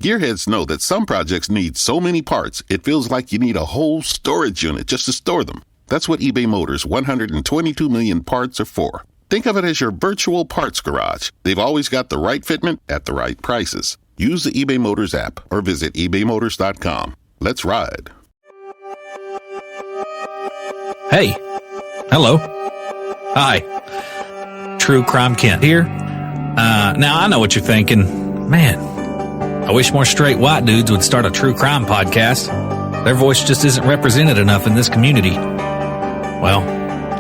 Gearheads know that some projects need so many parts, it feels like you need a whole storage unit just to store them. That's what eBay Motors' 122 million parts are for. Think of it as your virtual parts garage. They've always got the right fitment at the right prices. Use the eBay Motors app or visit ebaymotors.com. Let's ride. Hey. Hello. Hi. True Crime Kent here. Now, I know what you're thinking. Man, I wish more straight white dudes would start a true crime podcast. Their voice just isn't represented enough in this community. Well,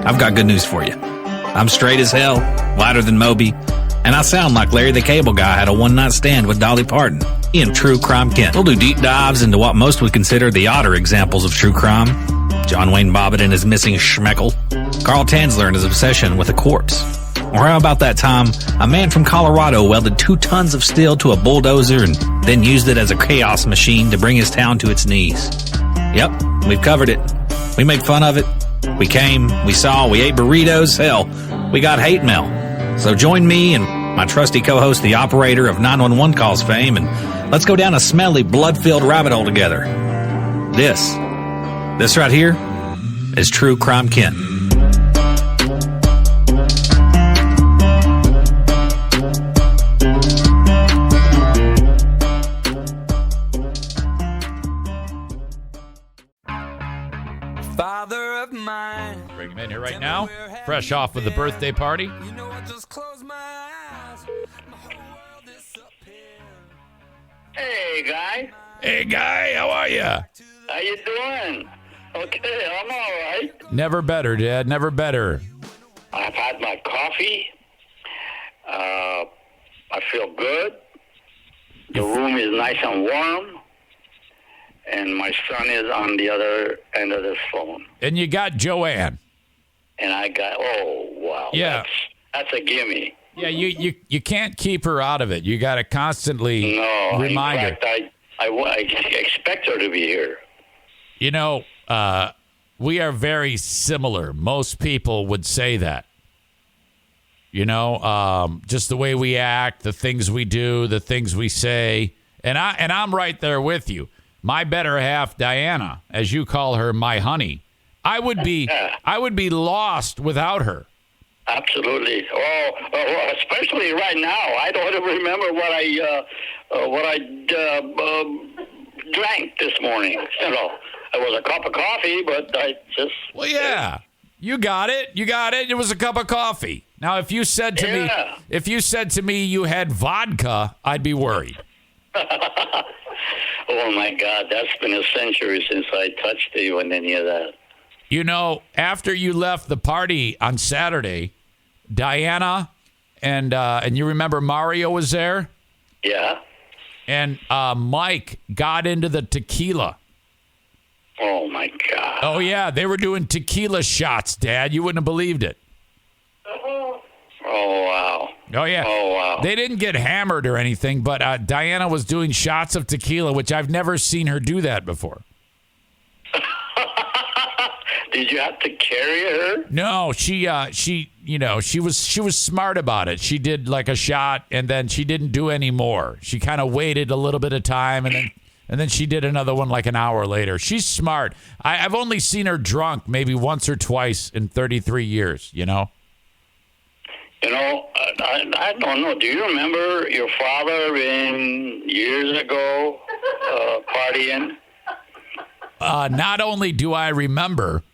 I've got good news for you. I'm straight as hell, whiter than Moby, and I sound like Larry the Cable Guy had a one-night stand with Dolly Parton. In True Crime Kent, we'll do deep dives into what most would consider the odder examples of true crime. John Wayne Bobbitt and his missing schmeckle. Carl Tanzler and his obsession with a corpse. Or how about that time a man from Colorado welded 2 tons of steel to a bulldozer and then used it as a chaos machine to bring his town to its knees? Yep, we've covered it. We made fun of it. We came, we saw, we ate burritos. Hell, we got hate mail. So join me and my trusty co-host, the operator of 911 calls fame, and let's go down a smelly, blood-filled rabbit hole together. This right here is True Crime Kent. Father of mine. Bring him in here right now. Fresh off of the birthday party. You know, I just close my eyes. My whole world is up here. Hey, guy. Hey, guy, how are you? How you doing? Okay, I'm all right. Never better, Dad. Never better. I've had my coffee. I feel good. The room is nice and warm. And my son is on the other end of this phone. And you got Joanne. And I got, oh, wow. Yeah. That's a gimme. Yeah, you can't keep her out of it. You got to constantly remind her. In fact, I expect her to be here. You know, we are very similar. Most people would say that. You know, just the way we act, the things we do, the things we say. And I'm right there with you. My better half, Diana, as you call her, my honey. I would be lost without her. Absolutely. Oh, especially right now. I don't even remember what I drank this morning. You know, it was a cup of coffee, but I just. Well, yeah, you got it. It was a cup of coffee. Now, if you said to me you had vodka, I'd be worried. Oh my God, that's been a century since I touched you and any of that. You know, after you left the party on Saturday, Diana and you remember Mario was there? Yeah. And Mike got into the tequila. Oh my God. Oh yeah, they were doing tequila shots, Dad. You wouldn't have believed it. Oh wow. Oh yeah. Oh wow. They didn't get hammered or anything, but Diana was doing shots of tequila, which I've never seen her do that before. Did you have to carry her? No, she was smart about it. She did like a shot and then she didn't do any more. She kind of waited a little bit of time and then she did another one like an hour later. She's smart. I've only seen her drunk maybe once or twice in 33 years, you know? You know, I don't know. Do you remember your father years ago partying? Not only do I remember.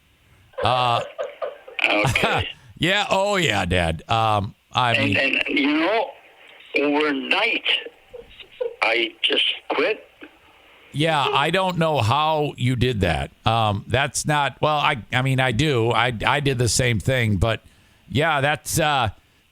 Okay. Yeah. Oh, yeah, Dad. And you know, overnight, I just quit. Yeah, I don't know how you did that. That's not. Well, I mean, I do. I did the same thing, but yeah, that's.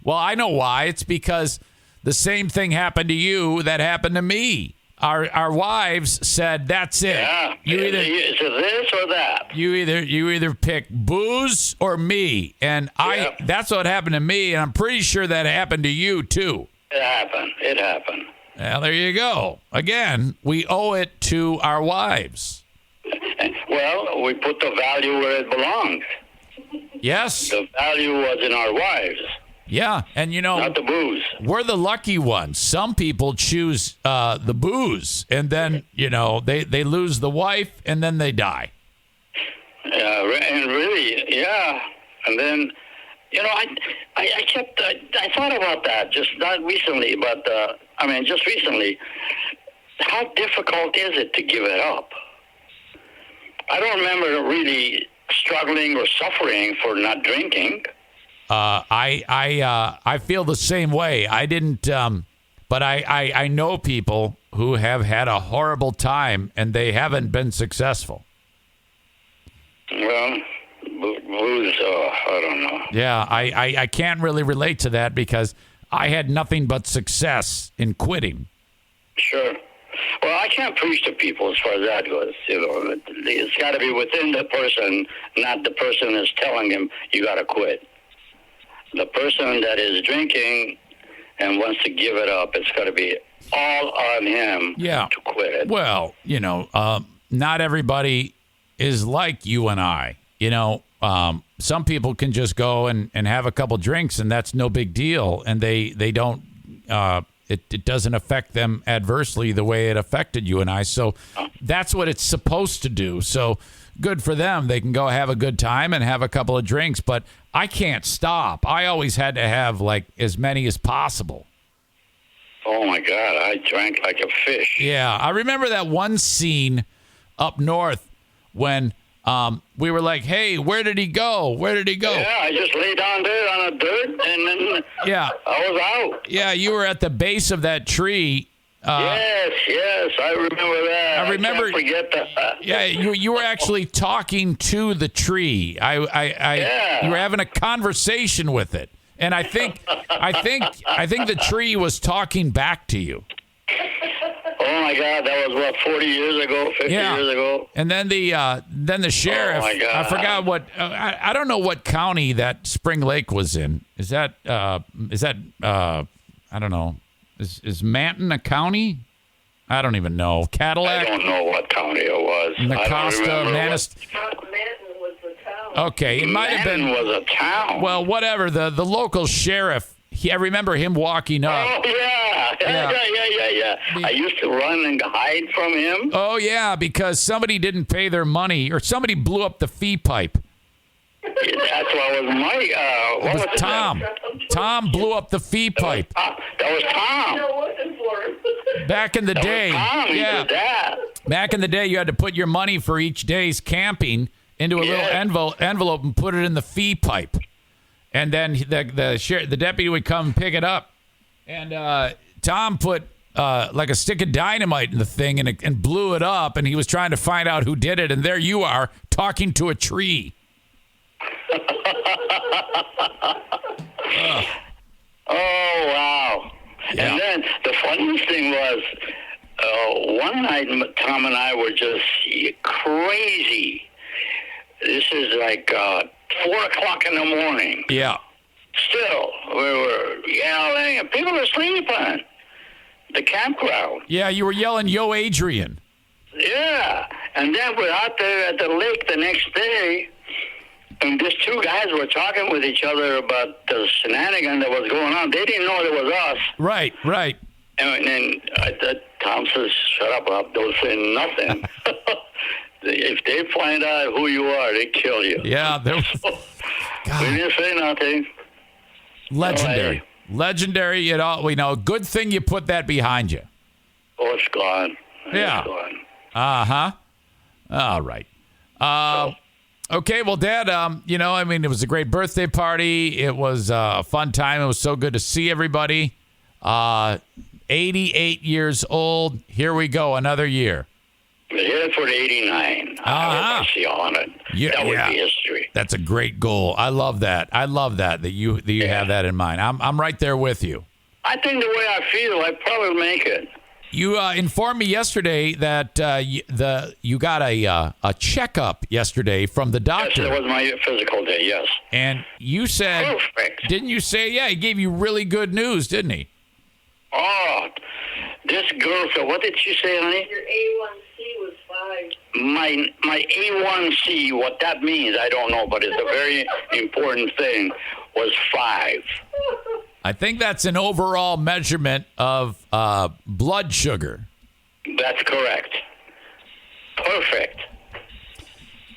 Well, I know why. It's because the same thing happened to you that happened to me. Our wives said, "That's it. Yeah, it's this or that. You either pick booze or me." And that's what happened to me, and I'm pretty sure that happened to you too. It happened. Well, there you go. Again, we owe it to our wives. Well, we put the value where it belongs. Yes. The value was in our wives. Yeah, and not the booze. we're the lucky ones. Some people choose the booze, and then they lose the wife, and then they die. Yeah, and really, yeah. And then, I thought about that just not recently, but just recently. How difficult is it to give it up? I don't remember really struggling or suffering for not drinking. I feel the same way. I didn't, but I know people who have had a horrible time and they haven't been successful. Well, booze, I don't know. Yeah, I can't really relate to that because I had nothing but success in quitting. Sure. Well, I can't preach to people as far as that goes. It's got to be within the person, not the person that's telling him you got to quit. The person that is drinking and wants to give it up, it's got to be all on him to quit it. Well, not everybody is like you and I. Some people can just go and have a couple drinks and that's no big deal. And they don't, it doesn't affect them adversely the way it affected you and I. So that's what it's supposed to do. So good for them. They can go have a good time and have a couple of drinks, but I can't stop. I always had to have like as many as possible. Oh my God, I drank like a fish. Yeah, I remember that one scene up north when we were like, hey, where did he go? Where did he go? Yeah, I just lay down there on the dirt and then I was out. Yeah, you were at the base of that tree. Yes, I remember that. I remember. Can't forget that. Yeah, you were actually talking to the tree. You were having a conversation with it, and I think the tree was talking back to you. Oh my God, that was 40 years ago, 50 years ago. And then the sheriff. Oh my God. I forgot what. I don't know what county that Spring Lake was in. Is that I don't know. Is Manton a county? I don't even know. Cadillac? I don't know what county it was. Nacosta, Manton was the town. Okay, it might have been. Manton was a town. Well, whatever. The local sheriff. I remember him walking up. Oh yeah. I used to run and hide from him. Oh yeah, because somebody didn't pay their money, or somebody blew up the fee pipe. That's what was my. It was Tom. Tom blew up the fee pipe. That was Tom. Looking for him. Back in the day, Tom, he did that. Back in the day, you had to put your money for each day's camping into a little envelope and put it in the fee pipe, and then the deputy would come and pick it up, and Tom put like a stick of dynamite in the thing and blew it up, and he was trying to find out who did it, and there you are talking to a tree. Oh, wow. Yeah. And then the funniest thing was one night Tom and I were just crazy. This is like 4 o'clock in the morning. Yeah. Still, we were yelling and people were sleeping. The campground. Yeah, you were yelling, "Yo, Adrian." Yeah. And then we're out there at the lake the next day. And these two guys were talking with each other about the shenanigan that was going on. They didn't know it was us. Right. And then Tom says, "Shut up, Bob. Don't say nothing." If they find out who you are, they kill you. Yeah, there was. We didn't say nothing. Legendary. Legendary. It all. Good thing you put that behind you. Oh, it's gone. Yeah. It's gone. Uh-huh. All right. Okay, well, Dad, it was a great birthday party. It was a fun time. It was so good to see everybody. 88 years old. Here we go, another year. We're headed for the 89. I see on it. That would be history. That's a great goal. I love that. That you have that in mind. I'm right there with you. I think the way I feel, I'd probably make it. You informed me yesterday that you got a checkup yesterday from the doctor. Yes, it was my physical day, yes. And you said, perfect. Didn't you say, he gave you really good news, didn't he? Oh, this girl, so what did she say, honey? Your A1C was 5. My A1C, what that means, I don't know, but it's a very important thing, was 5. I think that's an overall measurement of blood sugar. That's correct. Perfect.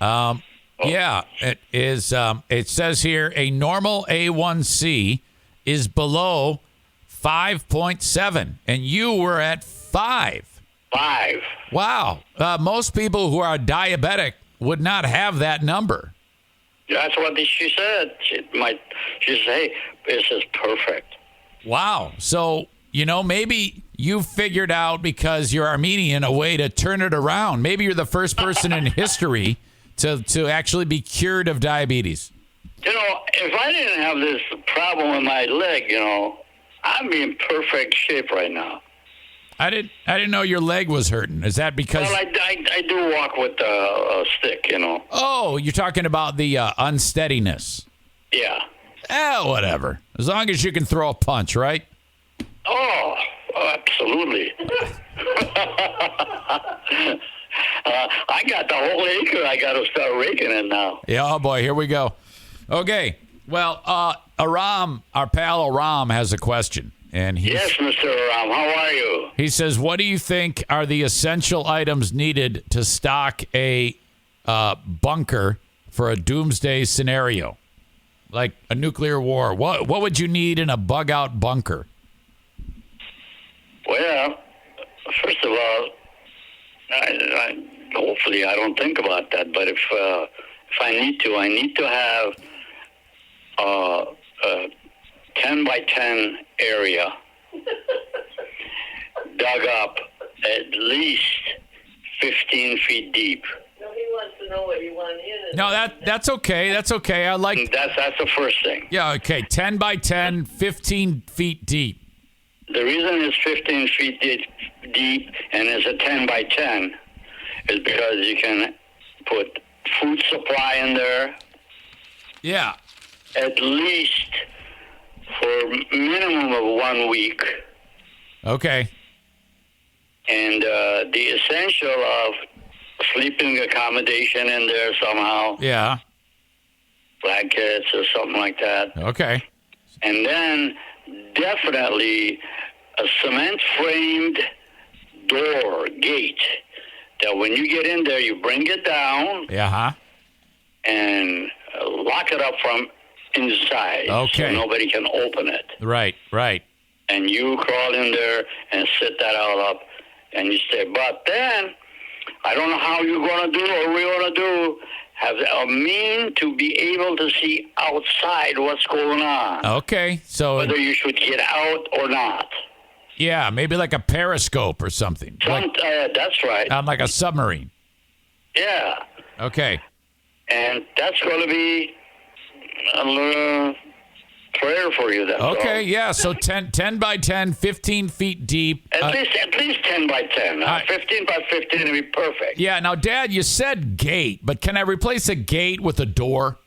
Yeah, it is. It says here a normal A1C is below 5.7, and you were at 5. 5. Wow. Most people who are diabetic would not have that number. That's what she said. She said, hey, this is perfect. Wow. So, maybe you figured out, because you're Armenian, a way to turn it around. Maybe you're the first person in history to actually be cured of diabetes. If I didn't have this problem with my leg, I'd be in perfect shape right now. I didn't know your leg was hurting. Is that because? Well, I do walk with a stick, Oh, you're talking about the unsteadiness. Yeah. Whatever. As long as you can throw a punch, right? Oh, absolutely. I got the whole acre. I got to start raking it now. Yeah, oh boy, here we go. Okay. Well, Aram, our pal Aram, has a question. And yes, Mr. Aram, how are you? He says, what do you think are the essential items needed to stock a bunker for a doomsday scenario? Like a nuclear war. What would you need in a bug-out bunker? Well, first of all, hopefully I don't think about that. But if I need to have a 10 by 10 area dug up at least 15 feet deep. No, he wants to know what you want in it. No, that's okay. That's okay. I like. That's the first thing. Yeah. Okay. 10 by 10, 15 feet deep. The reason it's 15 feet deep and it's a 10 by 10 is because you can put food supply in there. Yeah. At least for minimum of 1 week. Okay. And the essential of sleeping accommodation in there somehow. Yeah. Blankets or something like that. Okay. And then definitely a cement framed gate that when you get in there, you bring it down. Yeah. And lock it up from inside. Okay. So nobody can open it. Right. And you crawl in there and set that all up and you stay. But then, I don't know how you're going to do or we're going to do, have a mean to be able to see outside what's going on. Okay. So Whether you should get out or not. yeah, maybe like a periscope or something. That's right. On like a submarine. Yeah. Okay. And that's going to be a little prayer for you. That's Okay, all. yeah. So 10 by 10, 15 feet deep. At least 10 by 10. 15 by 15 would be perfect. Yeah. Now, Dad, you said gate, but can I replace a gate with a door?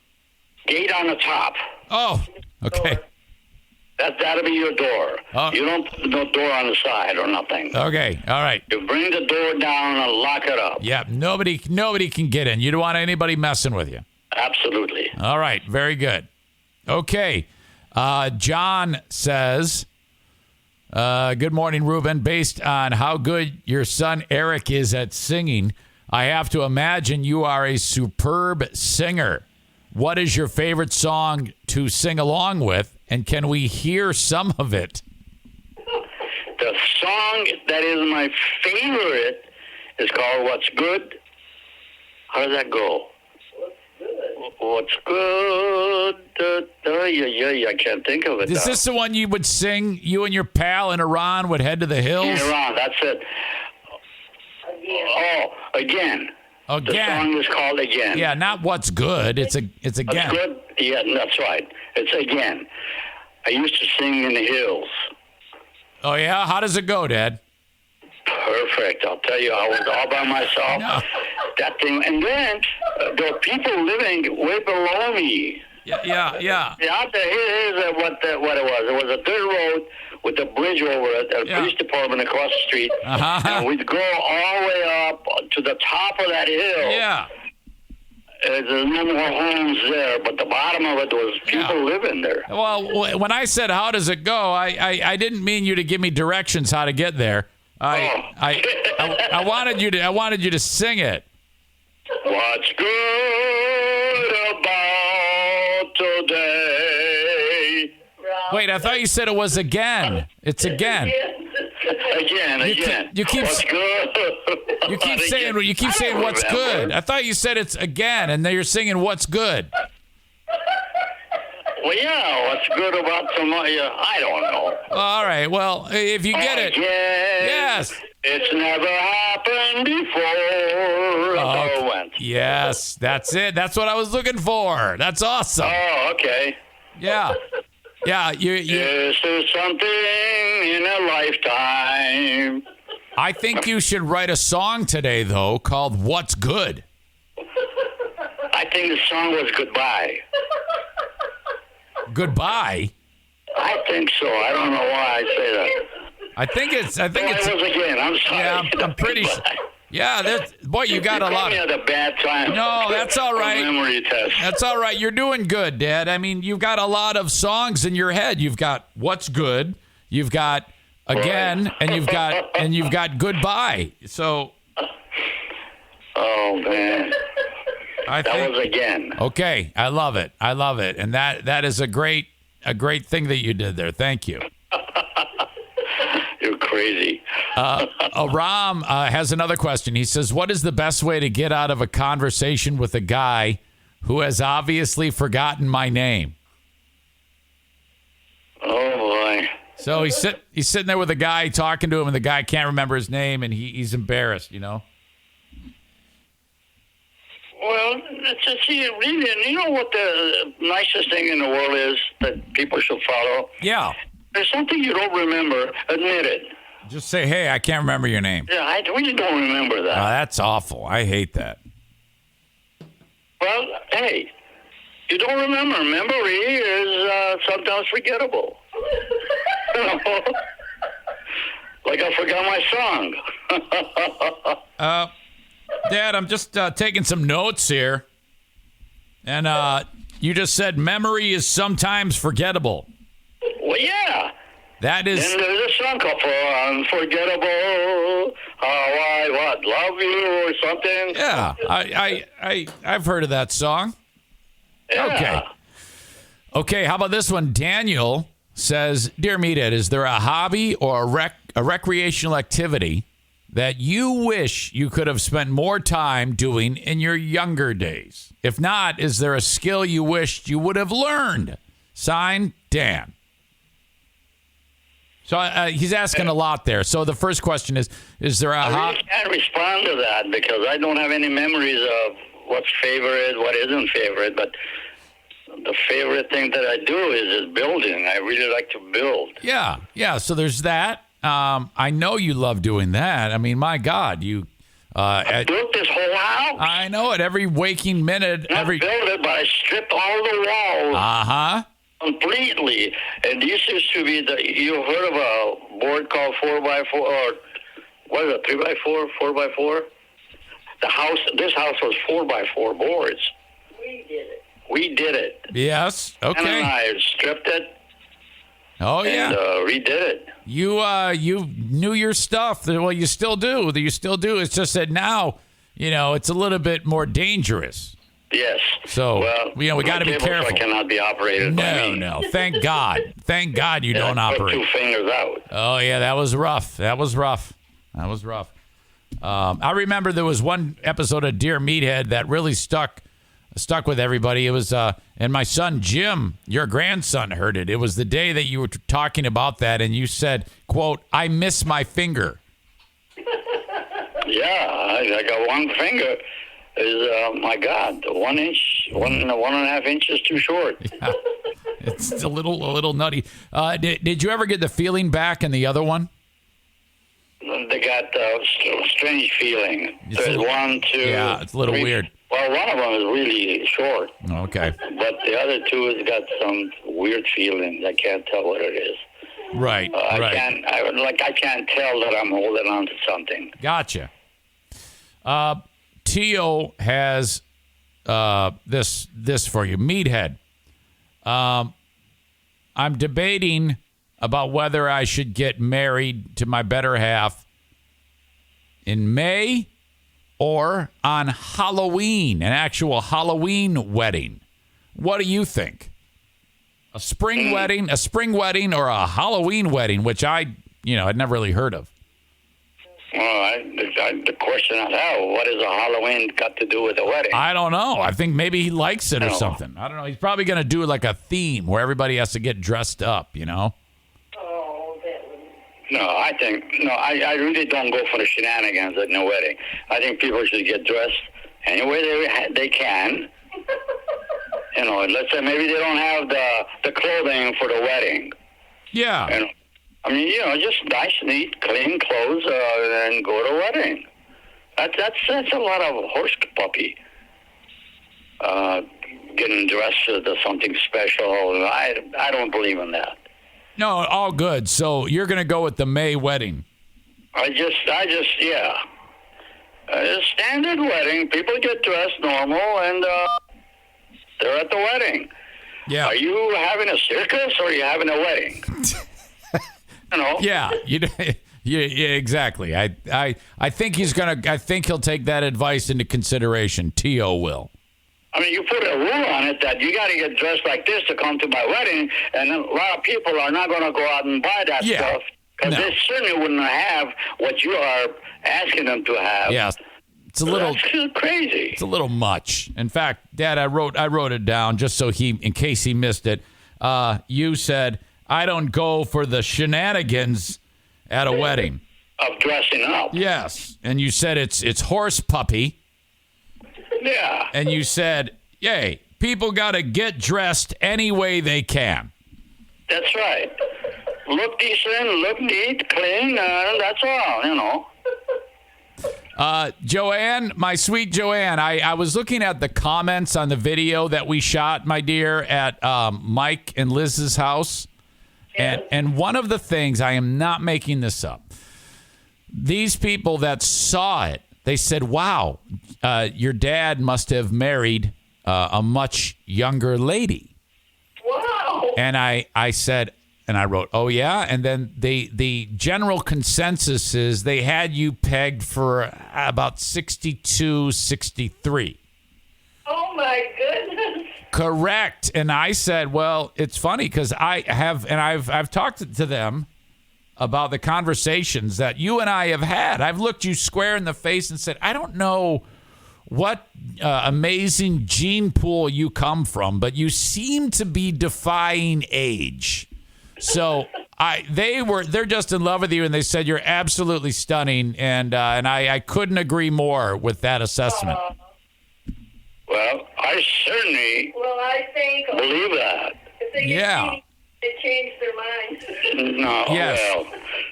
Gate on the top. Oh, okay. That'll be your door. Oh. You don't put no door on the side or nothing. Okay. All right. You bring the door down and lock it up. Yeah. Nobody can get in. You don't want anybody messing with you. Absolutely. All right. Very good. Okay. John says, good morning, Ruben. Based on how good your son Eric is at singing, I have to imagine you are a superb singer. What is your favorite song to sing along with, and can we hear some of it? The song that is my favorite is called What's Good. How does that go? What's good? I can't think of it. Is this the one you would sing? You and your pal in Iran would head to the hills? In Iran, that's it. Again. Again. The song is called Again. Yeah, not What's Good. It's Again. What's good? Yeah, that's right. It's Again. I used to sing in the hills. Oh, yeah? How does it go, Dad? Perfect. I'll tell you, I was all by myself. No. That thing. And then there were people living way below me. Yeah. Out there, here's what it was. It was a dirt road with a bridge over it, a police department across the street. Uh-huh. And we'd go all the way up to the top of that hill. Yeah. There's no more homes there, but the bottom of it was people living there. Well, when I said how does it go, I didn't mean you to give me directions how to get there. I wanted you to sing it. What's good about today? Wait, I thought you said it was again. It's again. Again. You keep What's good? You keep saying what's good. I thought you said it's again, and then you're singing what's good. Well, yeah, what's good about tomorrow? I don't know. All right. Well, if you get it, yes. It's never happened before. Yes, that's it. That's what I was looking for. That's awesome. Oh, okay. Yeah. Yeah, This is something in a lifetime. I think you should write a song today, though, called What's Good. I think the song was Goodbye. Goodbye? I think so. I don't know why I say that. I think it's. It was again. I'm sorry. Yeah, I'm pretty sure. Yeah, boy, you got a lot. You had a bad time. No, that's all right. Memory test. That's all right. You're doing good, Dad. I mean, you've got a lot of songs in your head. You've got What's Good. You've got Again, and you've got Goodbye. So. Oh man. That was again. Okay, I love it. And that is a great thing that you did there. Thank you. You're crazy. Aram has another question. He says, what is the best way to get out of a conversation with a guy who has obviously forgotten my name? Oh, boy. So he's sitting there with a guy talking to him, and the guy can't remember his name, and he's embarrassed, you know? Well, you know what the nicest thing in the world is that people should follow? Yeah. There's something you don't remember. Admit it. Just say, hey, I can't remember your name. Yeah, we don't remember that. Oh, that's awful. I hate that. Well, hey, you don't remember. Memory is sometimes forgettable. Like I forgot my song. Dad, I'm just taking some notes here. And you just said memory is sometimes forgettable. Well, yeah. That is. And there's a song called Unforgettable. How I love you or something. Yeah, I've heard of that song. Yeah. Okay. How about this one? Daniel says, "Dear Meathead, is there a hobby or a recreational activity that you wish you could have spent more time doing in your younger days? If not, is there a skill you wished you would have learned?" Signed, Dan. So he's asking a lot there. So the first question is there a I really can't respond to that because I don't have any memories of what's favorite, what isn't favorite, but the favorite thing that I do is building. I really like to build. Yeah. So there's that. I know you love doing that. I mean, my God, you... I built this whole house. I know it. Every waking minute... Not built it, but I stripped all the walls. Uh-huh. Completely. And this used to be you heard of a board called 4x4 or what is it, 3x4, 4x4? This house was 4x4 boards. We did it. Yes. Okay. And I stripped it. Oh yeah. And redid it. You knew your stuff. Well, you still do. It's just that now, it's a little bit more dangerous. Yes. So, we got to be careful. I cannot be operated by me. No. Thank God. Thank God you don't operate. Put 2 fingers out. Oh, yeah, that was rough. I remember there was one episode of Dear Meathead that really stuck with everybody. It was, and my son Jim, your grandson, heard it. It was the day that you were talking about that, and you said, quote, "I miss my finger." Yeah, I got one finger. My God, 1 inch, 1.5 inches too short. Yeah. It's a little nutty. Did you ever get the feeling back in the other one? They got a strange feeling. There's 1, 2. Yeah, it's a little 3. weird. Well, one of them is really short. Okay. But the other 2 has got some weird feelings. I can't tell what it is. Right. I can't tell that I'm holding on to something. Gotcha. Tio has this for you, Meathead. I'm debating about whether I should get married to my better half in May or on Halloween, an actual Halloween wedding. What do you think? A spring wedding, or a Halloween wedding, which I'd never really heard of. Well, the question is, what does a Halloween got to do with a wedding? I don't know. I think maybe he likes it or something. I don't know. He's probably going to do like a theme where everybody has to get dressed up, Oh, that would... No, I really don't go for the shenanigans at no wedding. I think people should get dressed any way they can. Let's say maybe they don't have the clothing for the wedding. Yeah. Just nice, neat, clean clothes and go to a wedding. That's a lot of horse puppy. Getting dressed to something special. I don't believe in that. No, all good. So you're going to go with the May wedding. Yeah. A standard wedding. People get dressed normal and they're at the wedding. Yeah. Are you having a circus or are you having a wedding? Yeah, yeah, exactly. I think he'll take that advice into consideration. T.O. will. You put a rule on it that you got to get dressed like this to come to my wedding, and a lot of people are not going to go out and buy that stuff because they certainly wouldn't have what you are asking them to have. Yeah, it's a little that's crazy. It's a little much. In fact, Dad, I wrote it down just so in case he missed it. You said, I don't go for the shenanigans at a wedding. Of dressing up. Yes. And you said it's horse puppy. Yeah. And you said, yay, people got to get dressed any way they can. That's right. Look decent, look neat, clean, that's all, Joanne, my sweet Joanne, I was looking at the comments on the video that we shot, my dear, at Mike and Liz's house. And one of the things, I am not making this up, these people that saw it, they said, wow, your dad must have married a much younger lady. Wow. And I said, and I wrote, oh, yeah? And then the general consensus is they had you pegged for about 62, 63. Oh, my goodness. Correct. And I said, well, it's funny because I've talked to them about the conversations that you and I have had. I've looked you square in the face and said, I don't know what amazing gene pool you come from, but you seem to be defying age. So they're just in love with you, and they said you're absolutely stunning, and I couldn't agree more with that assessment. Well, I certainly believe that. If they they change their minds. No, yes. Well,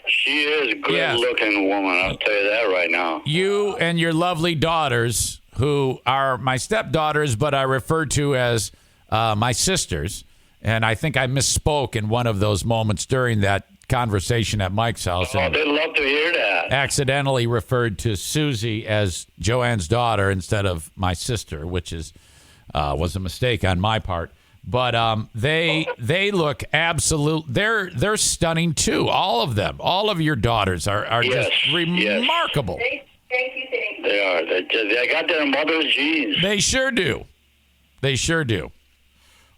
she is a good-looking woman, I'll tell you that right now. You and your lovely daughters, who are my stepdaughters, but I refer to as my sisters, and I think I misspoke in one of those moments during that conversation at Mike's house. Oh, they'd love to hear that. Accidentally referred to Susie as Joanne's daughter instead of my sister, which was a mistake on my part. But they look absolute. They're stunning too. All of them. All of your daughters are just remarkable. Thank you. They are. They got their mother's genes. They sure do.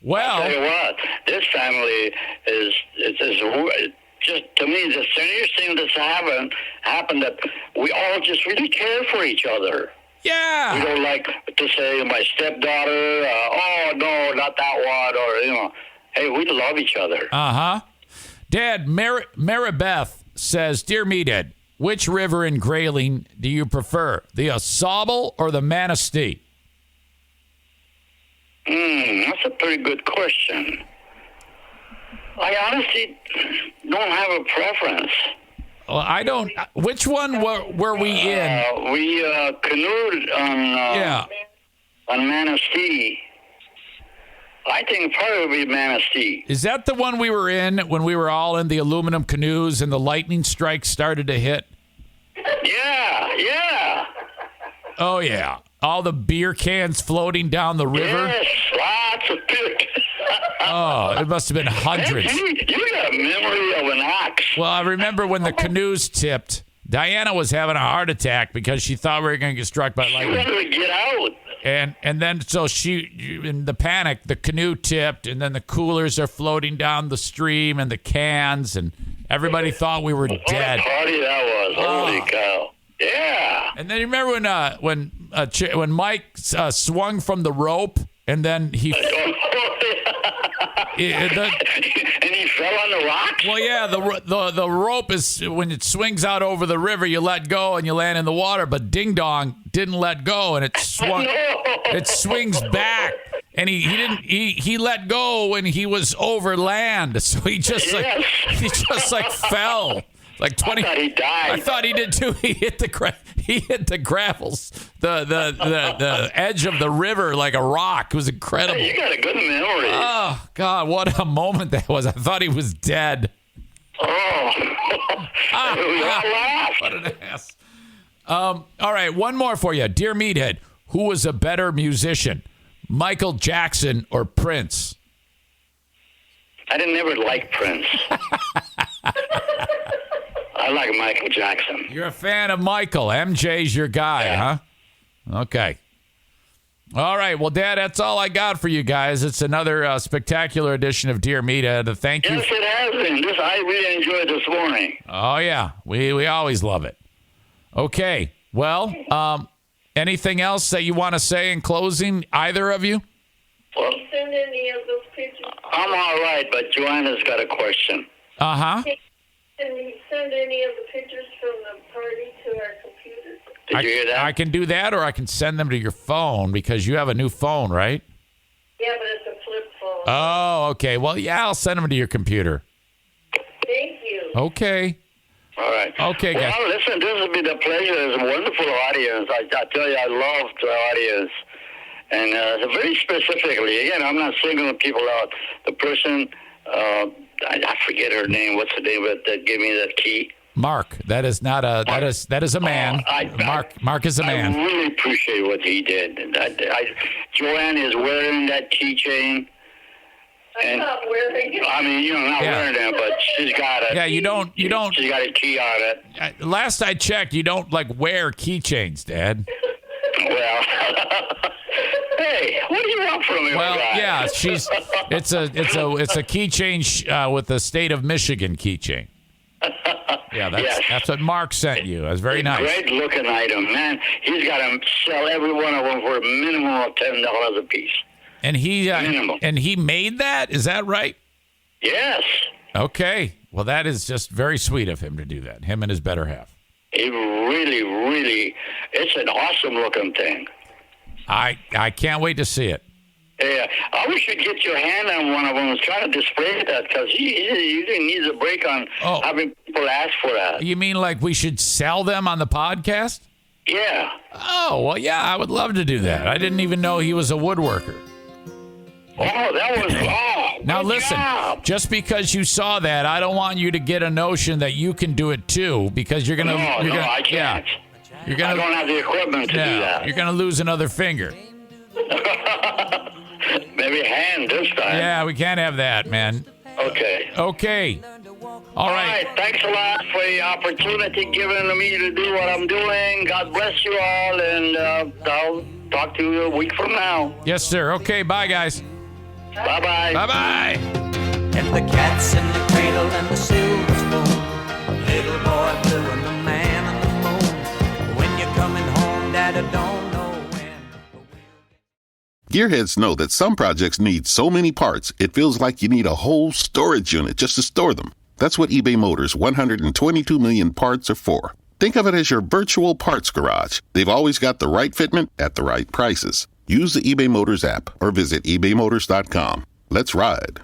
Well, I'll tell you what, this family is just, to me, the strangest thing that's happened that we all just really care for each other. yeah. We don't like to say my stepdaughter, oh, no, not that one, or, hey, we love each other. Uh-huh. Dad, Maribeth says, Dear Meathead, which river in Grayling do you prefer, the Ausable or the Manistee? That's a pretty good question. I honestly don't have a preference. Well, I don't. Which one were we in? We canoed on Manistee. I think probably would be Manistee. Is that the one we were in when we were all in the aluminum canoes and the lightning strike started to hit? Yeah. Oh, yeah. all the beer cans floating down the river? Yes, lots of pick. Oh, it must have been hundreds. You got a memory of an ox. Well, I remember when the canoes tipped, Diana was having a heart attack because she thought we were going to get struck by You lightning. wanted to get out. And then so she, in the panic, the canoe tipped, and then the coolers are floating down the stream and the cans, and everybody thought we were What dead. a party that was. Holy cow. Yeah. And then you remember when Mike swung from the rope, and then he. And he fell on the rocks? Well, yeah, the rope is when it swings out over the river, you let go and you land in the water. But Ding Dong didn't let go, and it swung. It swings back, and he let go when he was over land, so he just fell. Like 20. I thought he died. I thought he did too. He hit the gravels, the edge of the river like a rock. It was incredible. Hey, you got a good memory. Oh God, what a moment that was! I thought he was dead. Oh, we all laughed. What an ass. All right, one more for you, dear Meathead. Who was a better musician, Michael Jackson or Prince? I didn't ever like Prince. I like Michael Jackson. You're a fan of Michael. MJ's your guy, huh? Okay. All right. Well, Dad, that's all I got for you guys. It's another spectacular edition of Dear Meathead. Thank you. Yes, it has been. I really enjoyed this morning. Oh, yeah. We always love it. Okay. Well, anything else that you want to say in closing, either of you? Well, Can you send any of those pictures? I'm all right, but Joanna's got a question. Uh-huh. Can you send any of the pictures from the party to our computer? Did you hear that? I can do that, or I can send them to your phone because you have a new phone, right? Yeah, but it's a flip phone. Oh, okay. Well, yeah, I'll send them to your computer. Thank you. Okay. All right. Okay, guys. Well, listen, this has been a pleasure. It's a wonderful audience. I tell you, I love the audience. And very specifically, again, I'm not singling people out. The person, I forget her name. What's the name that gave me that key? Mark. That is not a. That is a man. Mark is a man. I really appreciate what he did. Joanne is wearing that keychain. I'm not wearing it. I mean, not wearing it, but she's got it. Yeah, you don't. She's got a key on it. Last I checked, you don't wear keychains, Dad. Well, hey, what do you want from me? Well, guy? yeah, it's a keychain with the state of Michigan keychain. Yeah, that's what Mark sent you. That's very nice. Great looking item, man. He's got to sell every one of them for a minimum of $10 a piece. And Minimum. he made that. Is that right? Yes. Okay. Well, that is just very sweet of him to do that. Him and his better half. It really, it's an awesome looking thing. I can't wait to see it. Yeah, I wish you'd get your hand on one of them and try to display that because he needs a break on having people ask for that. You mean like we should sell them on the podcast? Yeah. Oh, well, yeah, I would love to do that. I didn't even know he was a woodworker. Oh, that was Now, good listen, job. just because you saw that, I don't want you to get a notion that you can do it too because you're going to. No, I can't. You're I gonna, don't have the equipment to do that. You're going to lose another finger. Maybe a hand this time. Yeah, we can't have that, man. Okay. Okay. All right. Thanks a lot for the opportunity given to me to do what I'm doing. God bless you all, and I'll talk to you a week from now. Yes, sir. Okay, bye, guys. Bye-bye. Bye-bye. And the cat's in the cradle and the silver spoon. Little boy blue and the man on the moon. When you're coming home, Dad, I don't know when. Gearheads know that some projects need so many parts, it feels like you need a whole storage unit just to store them. That's what eBay Motors' 122 million parts are for. Think of it as your virtual parts garage. They've always got the right fitment at the right prices. Use the eBay Motors app or visit ebaymotors.com. Let's ride.